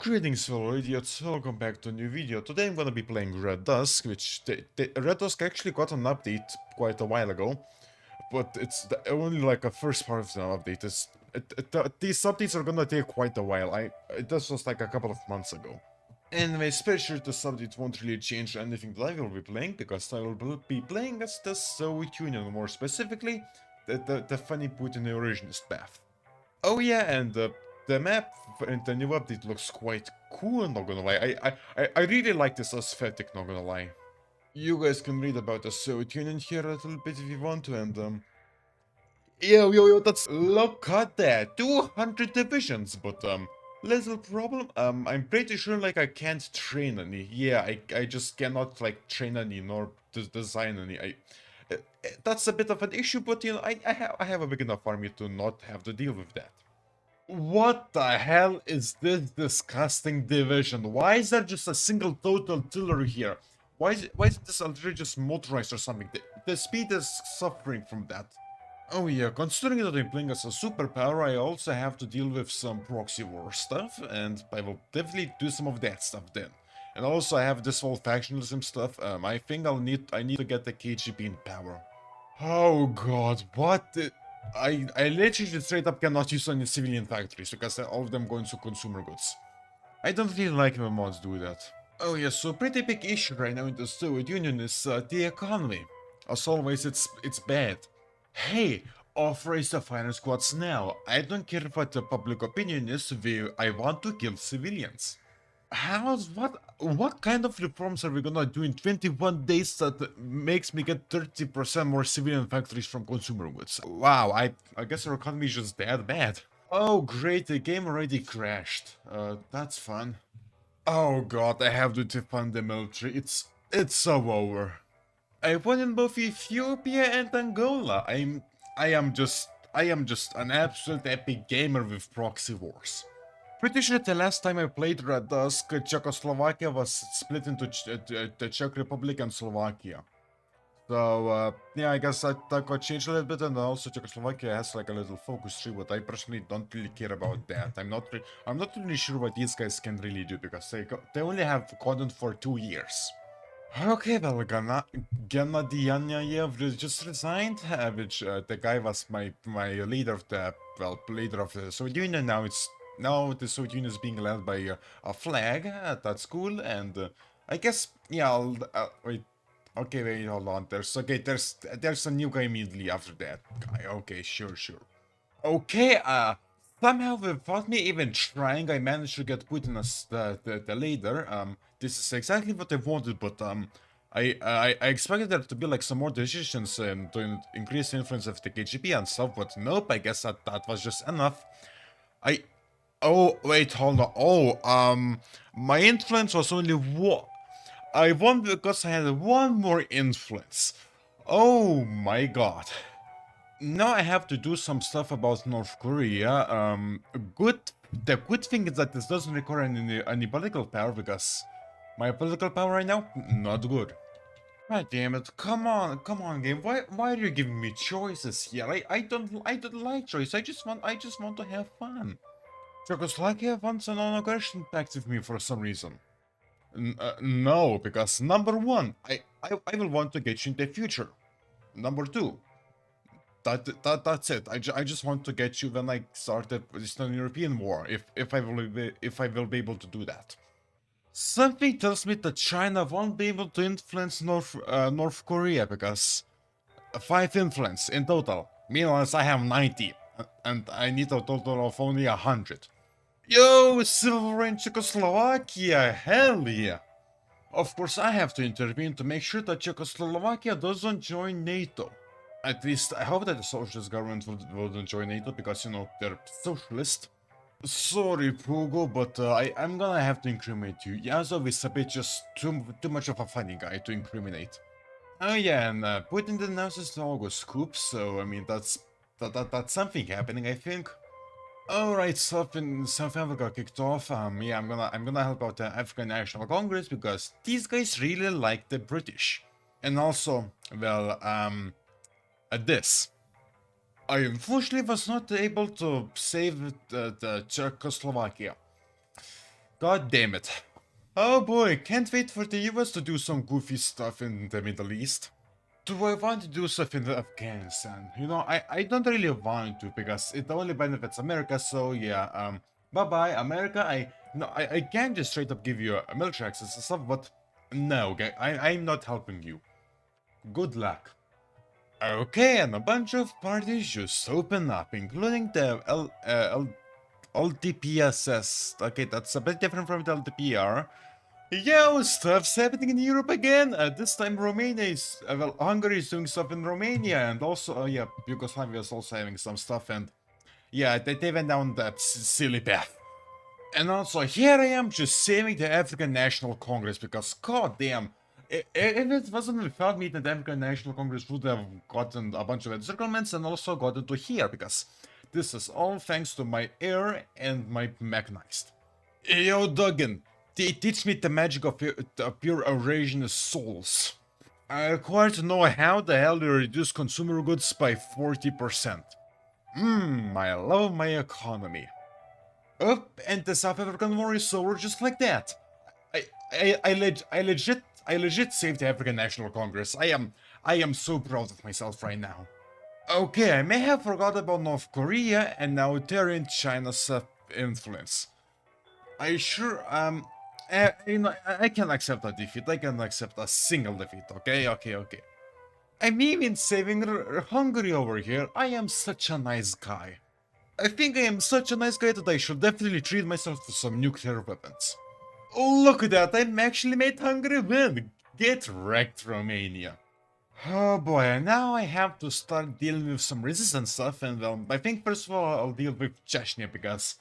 Greetings fellow idiots, welcome back to a new video. Today I'm gonna be playing Red Dusk, which Red Dusk actually got an update quite a while ago, but it's only like a first part of the update. These updates are gonna take quite a while. This was like a couple of months ago. Anyways, pretty sure this update won't really change anything that I will be playing, because I will be playing as the Soviet Union, more specifically, the funny Putin Eurasianist path. Oh yeah, and the map in the new update looks quite cool, not gonna lie. I really like this aesthetic, not gonna lie. You guys can read about the Soviet Union here a little bit if you want to, and yo, that's, look at that, 200 divisions, but little problem, I'm pretty sure like I can't train any. Yeah, I just cannot like train any nor design any. That's a bit of an issue, but you know, I have a big enough army to not have to deal with that. What the hell is this disgusting division? Why is there just a single total artillery here? Why is this artillery just motorized or something? The speed is suffering from that. Oh yeah, considering that I'm playing as a superpower, I also have to deal with some proxy war stuff, and I will definitely do some of that stuff then. And also I have this whole factionalism stuff. I think I need to get the KGB in power. Oh god, what the... I literally straight up cannot use any civilian factories, because all of them go into consumer goods. I don't really like when mods do that. Oh yeah, so pretty big issue right now in the Soviet Union is the economy. As always, it's bad. Hey, authorize the firing squads now. I don't care what the public opinion is, I want to kill civilians. What kind of reforms are we gonna do in 21 days that makes me get 30% more civilian factories from consumer goods? Wow, I guess our economy is just that bad. Oh great, the game already crashed. That's fun. Oh god, I have to defund the military. It's so over. I won in both Ethiopia and Angola. I am just an absolute epic gamer with proxy wars. Pretty sure the last time I played Red Dusk, Czechoslovakia was split into the Czech Republic and Slovakia. So, yeah, I guess that got changed a little bit, and also Czechoslovakia has like a little focus tree, but I personally don't really care about that. I'm not really sure what these guys can really do, because they only have content for 2 years. Okay, well, Gennady Yanyayev just resigned, which the guy was my leader of the leader of the Soviet Union. Now the Soviet Union is being led by a flag. That's cool, and I guess yeah. Wait, okay, wait, hold on. There's a new guy immediately after that guy. Okay, sure. Okay, somehow without me even trying, I managed to get Putin as the leader. This is exactly what I wanted, but I expected there to be like some more decisions to increase the influence of the KGB and stuff, but nope, I guess that was just enough. Oh, wait, hold on. Oh, my influence was only one. I won because I had one more influence. Oh my god. Now I have to do some stuff about North Korea. The good thing is that this doesn't require any political power, because my political power right now, not good. God damn it! Come on, game. Why are you giving me choices here? I don't like choice. I just want to have fun. Czechoslovakia wants a non-aggression pact with me for some reason. No, because number one, I will want to get you in the future. Number two, that's it. I just want to get you when I start the Eastern European War, if I will be able to do that. Something tells me that China won't be able to influence North Korea, because 5 influence in total. Meanwhile, I have 90, and I need a total of only 100. Yo, sovereign Czechoslovakia, hell yeah! Of course, I have to intervene to make sure that Czechoslovakia doesn't join NATO. At least, I hope that the socialist government wouldn't join NATO, because, you know, they're socialist. Sorry, Pugo, but I'm gonna have to incriminate you. Yazov is a bit just too much of a funny guy to incriminate. Oh yeah, and Putin announces the August coup, so I mean that's something happening, I think. Alright, South Africa kicked off. Yeah, I'm gonna help out the African National Congress, because these guys really like the British. And also, well, this. I unfortunately was not able to save the Czechoslovakia. God damn it. Oh boy, can't wait for the US to do some goofy stuff in the Middle East. Do I want to do stuff in Afghanistan? You know, I don't really want to because it only benefits America, so yeah, bye-bye, America. I can't just straight up give you a military access and stuff, but no, okay, I'm not helping you. Good luck. Okay, and a bunch of parties just open up, including the LTPSS. Okay, that's a bit different from the LTPR. Yo, stuff's happening in Europe again. This time Romania is, well, Hungary is doing stuff in Romania, and also, yeah, Yugoslavia is also having some stuff, and yeah, they went down that silly path. And also, here I am just saving the African National Congress, because goddamn, if it wasn't without me, the African National Congress would have gotten a bunch of encirclements and also gotten to here, because this is all thanks to my air and my mechanized. Yo, Duggan, teach me the magic of pure Eurasianist souls. I require to know how the hell you reduce consumer goods by 40%. I love my economy. Up, and the South African war is over just like that. I legit saved the African National Congress. I am so proud of myself right now. Okay, I may have forgot about North Korea, and now they're in China's influence. I sure, you know, I can accept a defeat. I can accept a single defeat, okay? Okay. I'm even saving Hungary over here. I am such a nice guy. I think I am such a nice guy that I should definitely treat myself to some nuclear weapons. Oh, look at that, I'm actually made Hungary win. Get wrecked, Romania. Oh boy, now I have to start dealing with some resistance stuff, and well, I think first of all I'll deal with Chechnya, because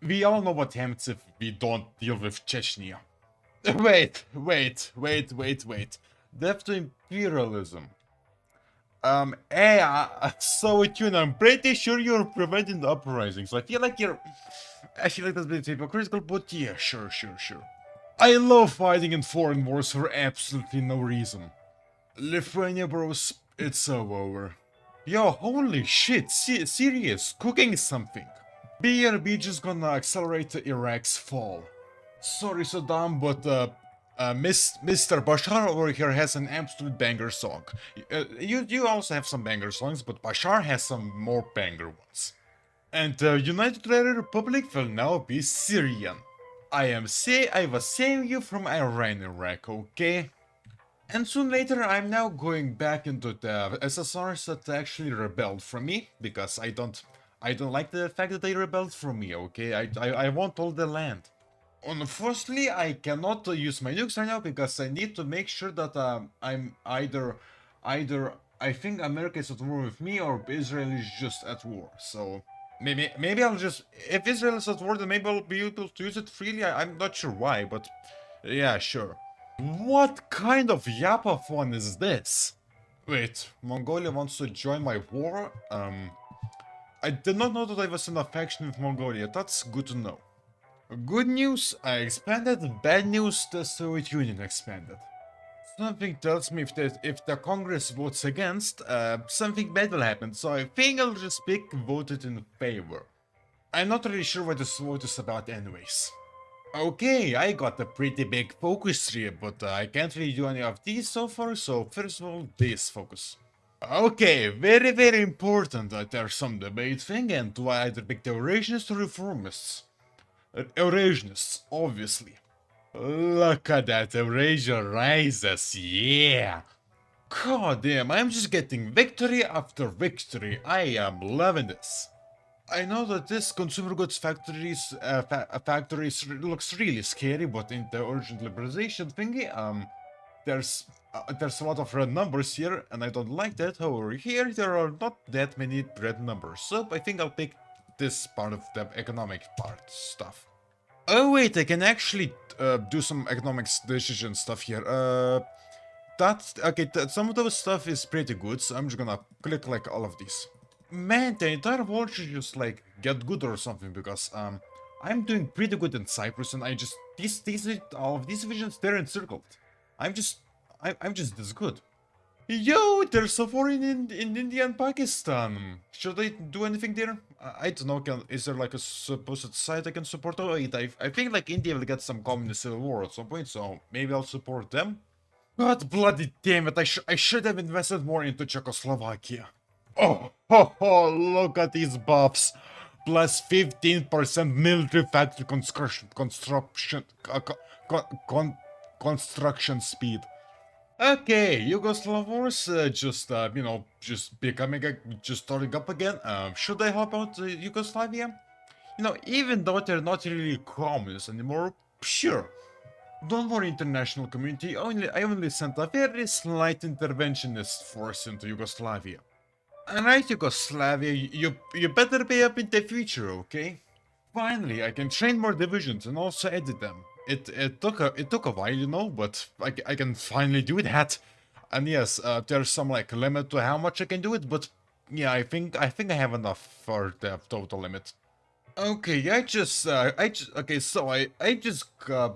we all know what happens if we don't deal with Chechnya. Wait. Death to imperialism. Hey, so with you, I'm pretty sure you're preventing the uprisings. I feel like that's a bit hypocritical, but yeah, sure. I love fighting in foreign wars for absolutely no reason. Lithuania, bros, it's so over. Yo, holy shit, serious, cooking something. BRB just gonna accelerate Iraq's fall. Sorry, Saddam, but Mr. Bashar over here has an absolute banger song. You also have some banger songs, but Bashar has some more banger ones. And the United Arab Republic will now be Syrian. I was saving you from Iran, Iraq, okay? And soon later, I'm now going back into the SSRs that actually rebelled from me, because I don't like the fact that they rebelled from me, okay? I want all the land. Unfortunately, I cannot use my nukes right now because I need to make sure that I'm either I think America is at war with me or Israel is just at war. So maybe I'll just, if Israel is at war, then maybe I'll be able to use it freely. I'm not sure why, but yeah, sure. What kind of Yappa fun is this? Wait, Mongolia wants to join my war? I did not know that I was in a faction with Mongolia. That's good to know. Good news, I expanded. Bad news, the Soviet Union expanded. Something tells me if the Congress votes against, something bad will happen, so I think I'll just pick voted in favor. I'm not really sure what this vote is about anyways. Okay, I got a pretty big focus tree, but I can't really do any of these so far, so first of all, this focus. Okay, very important that there's some debate thing, and do I either pick the Eurasianists or Reformists? Eurasianists, obviously. Look at that, Eurasia rises, yeah! God damn, I'm just getting victory after victory, I am loving this. I know that this consumer goods factories looks really scary, but in the urgent liberalization thingy, there's a lot of red numbers here, and I don't like that. However, here there are not that many red numbers, so I think I'll pick this part of the economic part stuff. Oh wait, I can actually do some economics decision stuff here. Some of those stuff is pretty good, so I'm just gonna click like all of these. Man, the entire world should just like get good or something, because I'm doing pretty good in Cyprus, and I just all of these visions they're encircled. I'm just this good. Yo, there's a war in India and Pakistan. Should I do anything there? I don't know, is there like a supposed side I can support? Oh wait, I think like India will get some communist civil war at some point, so maybe I'll support them. God bloody damn it, I should have invested more into Czechoslovakia. Oh, ho, ho, look at these buffs. Plus 15% military factory construction speed. Okay, Yugoslav wars just, just becoming, just starting up again. Should I help out Yugoslavia? You know, even though they're not really communists anymore, sure. Don't worry, international community, I only sent a very slight interventionist force into Yugoslavia. Alright, Yugoslavia, you better pay up in the future, okay? Finally, I can train more divisions and also edit them. It took a while, you know, but I can finally do that. And yes, there's some like limit to how much I can do it, but yeah, I think I have enough for the total limit. Okay, okay, so I just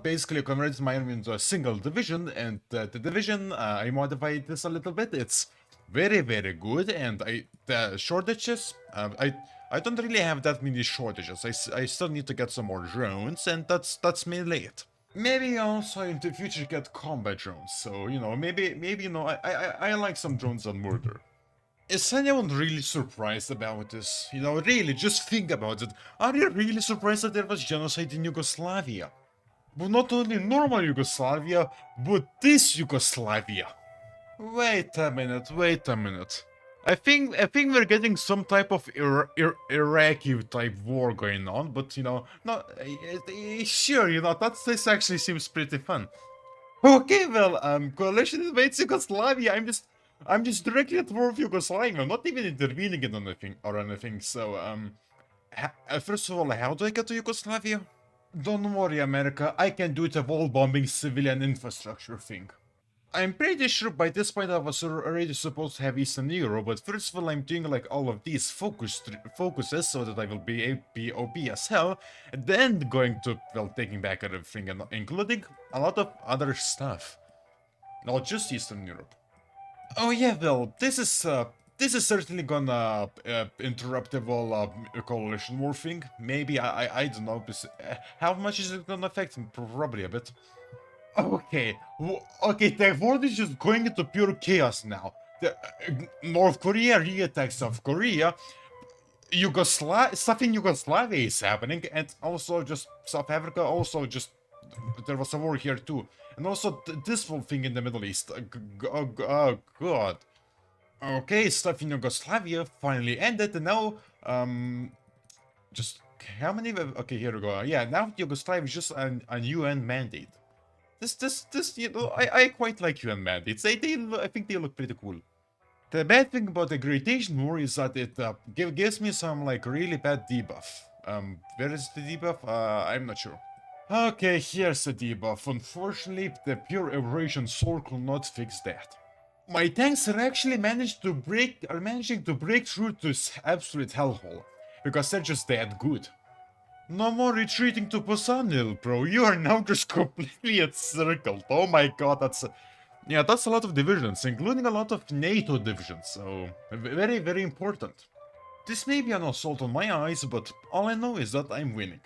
basically converted my army into a single division, and the division, I modified this a little bit. It's very, very good, and the shortages, I don't really have that many shortages. I still need to get some more drones, and that's mainly it. Maybe also in the future get combat drones, so, you know, maybe, you know, I like some drones on murder. Is anyone really surprised about this? You know, really, just think about it. Are you really surprised that there was genocide in Yugoslavia? But not only normal Yugoslavia, but this Yugoslavia. Wait a minute, wait a minute. I think we're getting some type of Iraqi type war going on, but you know, no, sure, you know, this actually seems pretty fun. Okay, well, coalition invades Yugoslavia. I'm just directly at war with Yugoslavia. I'm not even intervening in anything or anything. So, first of all, how do I get to Yugoslavia? Don't worry, America. I can do the wall bombing civilian infrastructure thing. I'm pretty sure by this point I was already supposed to have Eastern Europe, but first of all I'm doing like all of these focuses so that I will be OP as hell, and then going to, well, taking back everything, and including a lot of other stuff. Not just Eastern Europe. Oh yeah, well, this is certainly gonna interrupt the whole coalition war thing. Maybe, I don't know, how much is it gonna affect? Probably a bit. Okay, okay, the world is just going into pure chaos now. North Korea re-attacks South Korea, stuff in Yugoslavia is happening, and also just South Africa, also just, there was a war here too. And also this whole thing in the Middle East, oh god. Okay, stuff in Yugoslavia finally ended, and now, just, how many, okay, here we go. Yeah, now Yugoslavia is just a UN mandate. You know, I quite like UN mandates. I think they look pretty cool. The bad thing about the Great Asian War is that it gives me some, like, really bad debuff. Where is the debuff? I'm not sure. Okay, here's the debuff. Unfortunately, the pure Eurasian sword could not fix that. My tanks are actually managing to break through this absolute hellhole, because they're just that good. No more retreating to Posanil, bro. You are now just completely encircled. Oh my god, yeah, that's a lot of divisions, including a lot of NATO divisions, so very, very important. This may be an assault on my eyes, but all I know is that I'm winning.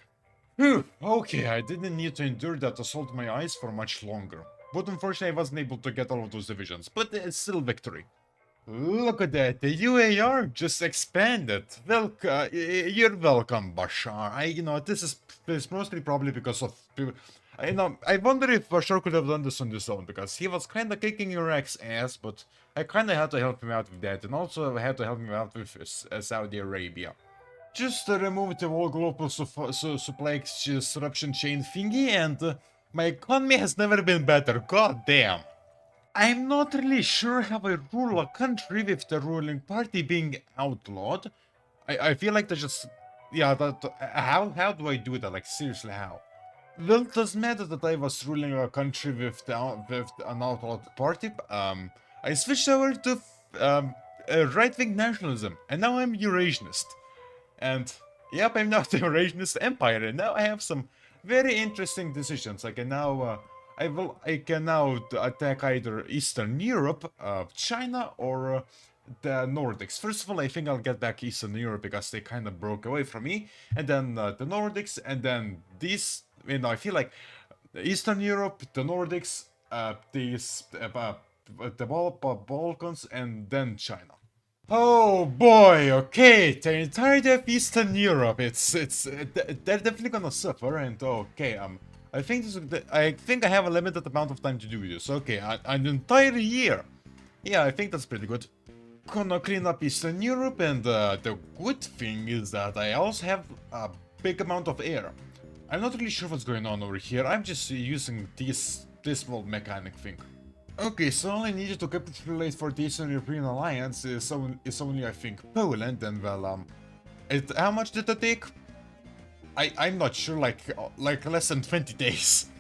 Whew, okay, I didn't need to endure that assault on my eyes for much longer. But unfortunately I wasn't able to get all of those divisions, but it's still victory. Look at that, the UAR just expanded. You're welcome, Bashar. You know, this is mostly probably because of people. I wonder if Bashar could have done this on his own, because he was kinda kicking Iraq's ass, but I kinda had to help him out with that, and also I had to help him out with Saudi Arabia. Just remove the whole global supply disruption chain thingy, and my economy has never been better, god damn. I'm not really sure how I rule a country with the ruling party being outlawed. I feel like there's just, yeah, how do I do that? Like, seriously, how? Well, it doesn't matter that I was ruling a country with an outlawed party. I switched over to right-wing nationalism, and now I'm Eurasianist. And yep, I'm now the Eurasianist Empire, and now I have some very interesting decisions. I can now I can now attack either Eastern Europe, China, or the Nordics. First of all, I think I'll get back Eastern Europe because they kind of broke away from me, and then the Nordics, and then these. You know, I feel like Eastern Europe, the Nordics, the Balkans, and then China. Oh boy, okay, the entirety of Eastern Europe, they're definitely gonna suffer, and okay, I think I have a limited amount of time to do this. Okay, an entire year. Yeah, I think that's pretty good. Gonna clean up Eastern Europe, and the good thing is that I also have a big amount of air. I'm not really sure what's going on over here. I'm just using this little mechanic thing. Okay, so all I needed to capitulate for the Eastern European Alliance is only, I think, Poland, and well, how much did it take? I'm not sure, like less than 20 days.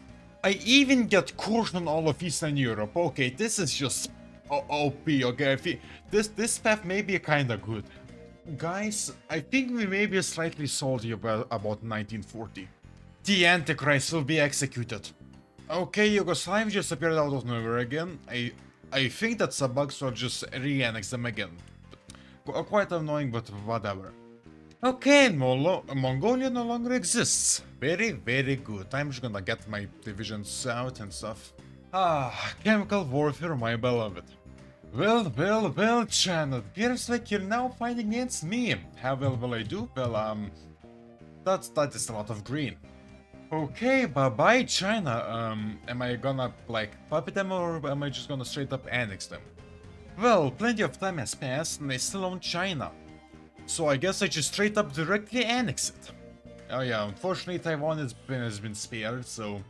I even get course on all of Eastern Europe. Okay, this is just OP, okay, this path may be kinda good. Guys, I think we may be slightly salty about 1940. The Antichrist will be executed. Okay, Yugoslavia just appeared out of nowhere again. I think that some bugs will just re-annex them again. Quite annoying, but whatever. Okay, Mongolia no longer exists. Very, very good. I'm just gonna get my divisions out and stuff. Chemical warfare, my beloved. Well, China, it appears like you're now fighting against me. How well will I do? Well, that is a lot of green. Okay, bye-bye, China. Am I gonna, like, puppet them, or am I just gonna straight up annex them? Well, plenty of time has passed, and I still own China. So I guess I just straight up directly annex it. Oh yeah, unfortunately Taiwan has been spared, so...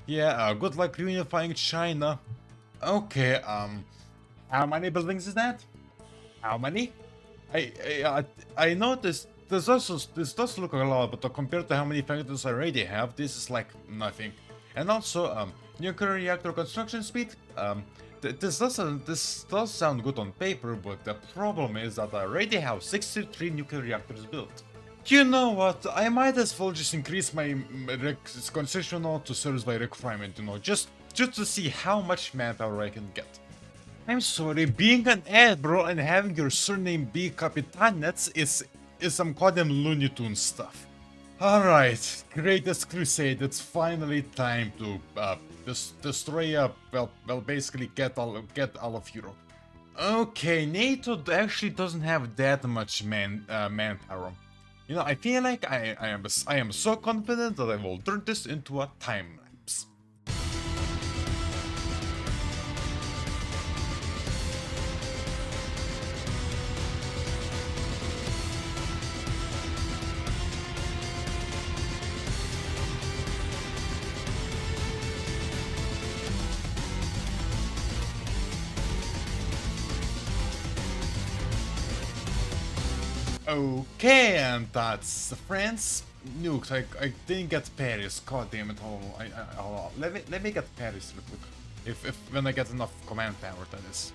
Yeah, good luck reunifying China. Okay, how many buildings is that? How many? I noticed this does look a lot, but compared to how many factories I already have, this is like nothing. And also, nuclear reactor construction speed. This does sound good on paper, but the problem is that I already have 63 nuclear reactors built. You know what? I might as well just increase my concessional to service by requirement. You know, just to see how much manpower I can get. I'm sorry, being an admiral and having your surname be Capitanets is some goddamn Looney Tunes stuff. Alright, Greatest Crusade, it's finally time to destroy, basically get all of Europe. Okay, NATO actually doesn't have that much manpower. You know, I feel like I am so confident that I will turn this into a time lapse. Okay, and that's France. Nukes. I didn't get Paris. God damn it! Let me get Paris real quick. If when I get enough command power, that is.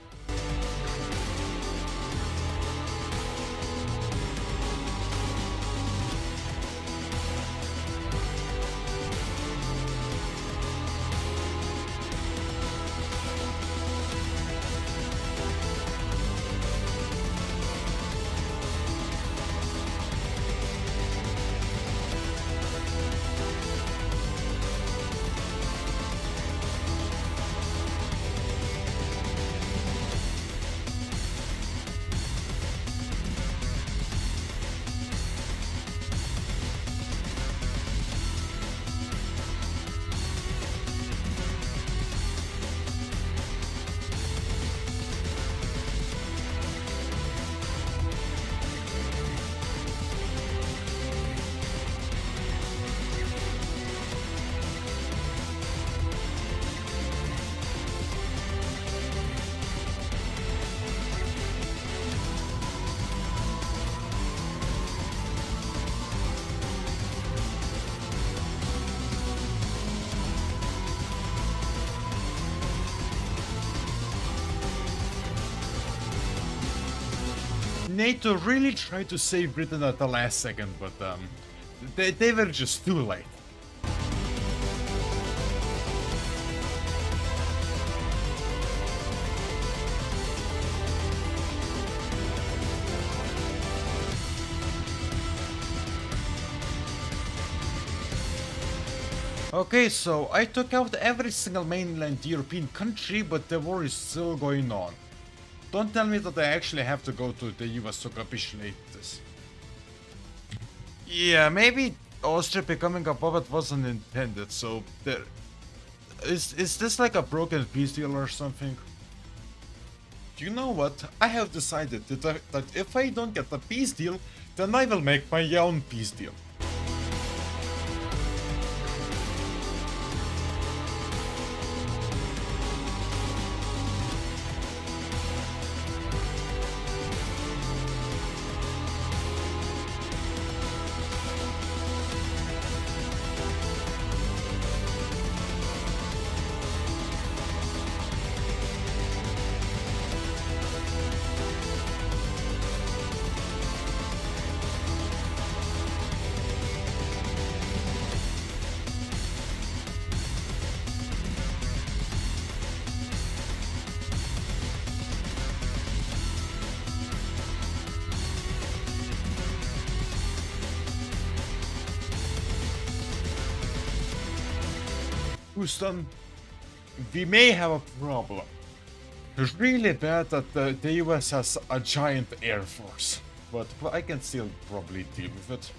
NATO really tried to save Britain at the last second, but they were just too late. Okay, so I took out every single mainland European country, but the war is still going on. Don't tell me that I actually have to go to the US to capitulate this. Yeah, maybe Austria becoming a puppet wasn't intended, so there... Is this like a broken peace deal or something? You know what? I have decided that if I don't get a peace deal, then I will make my own peace deal. Houston, we may have a problem. It's really bad that the US has a giant air force, but I can still probably deal with it.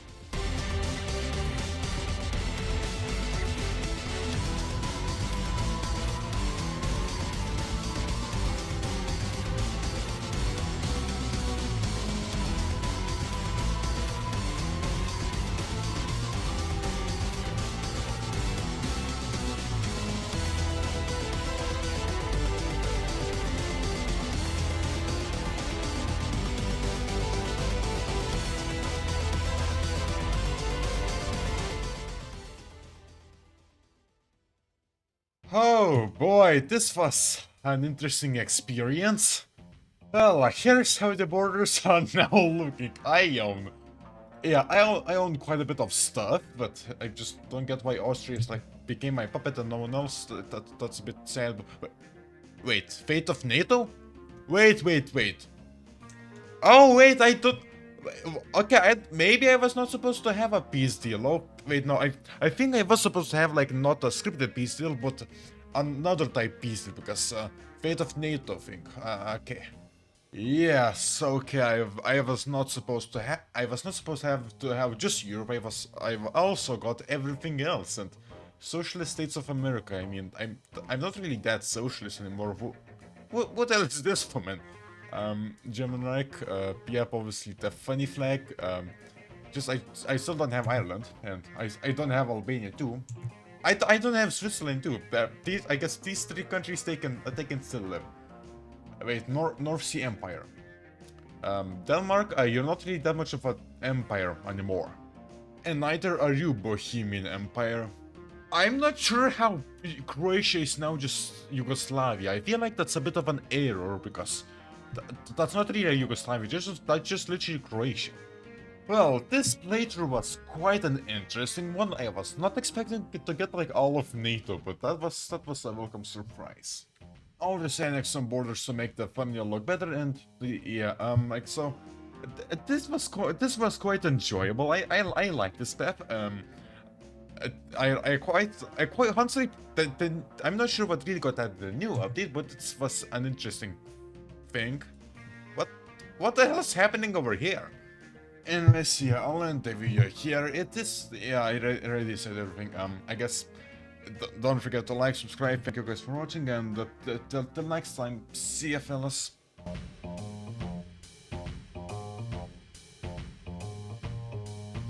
Oh boy, this was an interesting experience. Well, here's how the borders are now looking. I own quite a bit of stuff, but I just don't get why Austria is like became my puppet and no one else. That's a bit sad. But wait, fate of NATO? Wait. Oh wait, I thought. Okay, maybe I was not supposed to have a peace deal. Oh wait, no, I think I was supposed to have like not a scripted peace deal, but another type peace deal because fate of NATO thing. Okay. Yes, okay. I was not supposed to have. I was not supposed to have just Europe. I've also got everything else and socialist states of America. I mean, I'm not really that socialist anymore. What else is this for, man? German Reich. Yep, obviously the funny flag. Just I still don't have Ireland, and I don't have Albania too. I don't have Switzerland too. I guess these three countries they can still live. Wait, North Sea Empire. Denmark, you're not really that much of an empire anymore. And neither are you, Bohemian Empire. I'm not sure how Croatia is now just Yugoslavia. I feel like that's a bit of an error because that's not really Yugoslavia, that's just literally Croatia. Well, this playthrough was quite an interesting one. I was not expecting to get like all of NATO, but that was a welcome surprise. I'll just annex some borders to make the thumbnail look better, and like so. This was quite enjoyable. I like this step. I quite honestly. I'm not sure what really got added the new update, but it was an interesting thing. What the hell is happening over here? Anyways, yeah, I'll end the video here. It is, yeah, I already said everything. I guess. Don't forget to like, subscribe. Thank you guys for watching, and till next time, see ya, fellas.